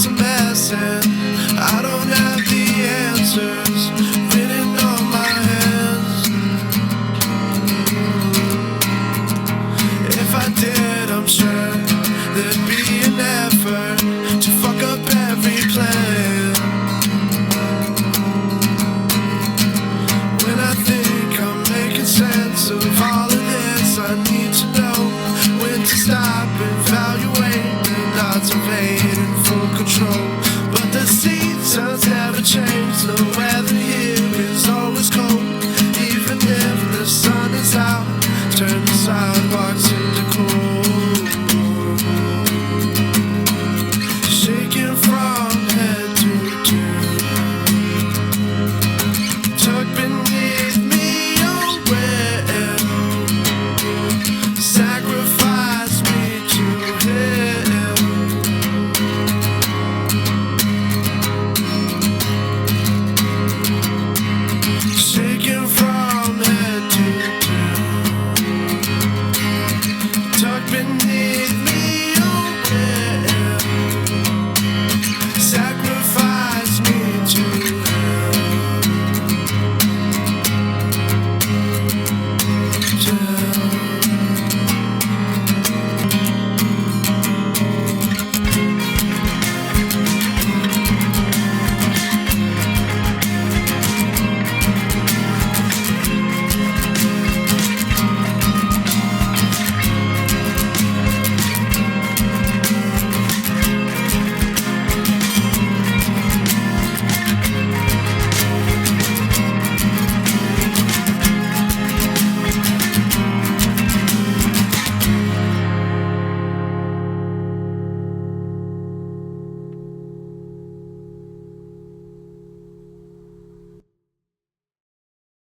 it's a mess and I don't have the answers written on my hands. If I did, I'm sure there'd be an effort to fuck up every plan. When I think I'm making sense of all of this, I need to know when to stop, evaluate, and not to fade.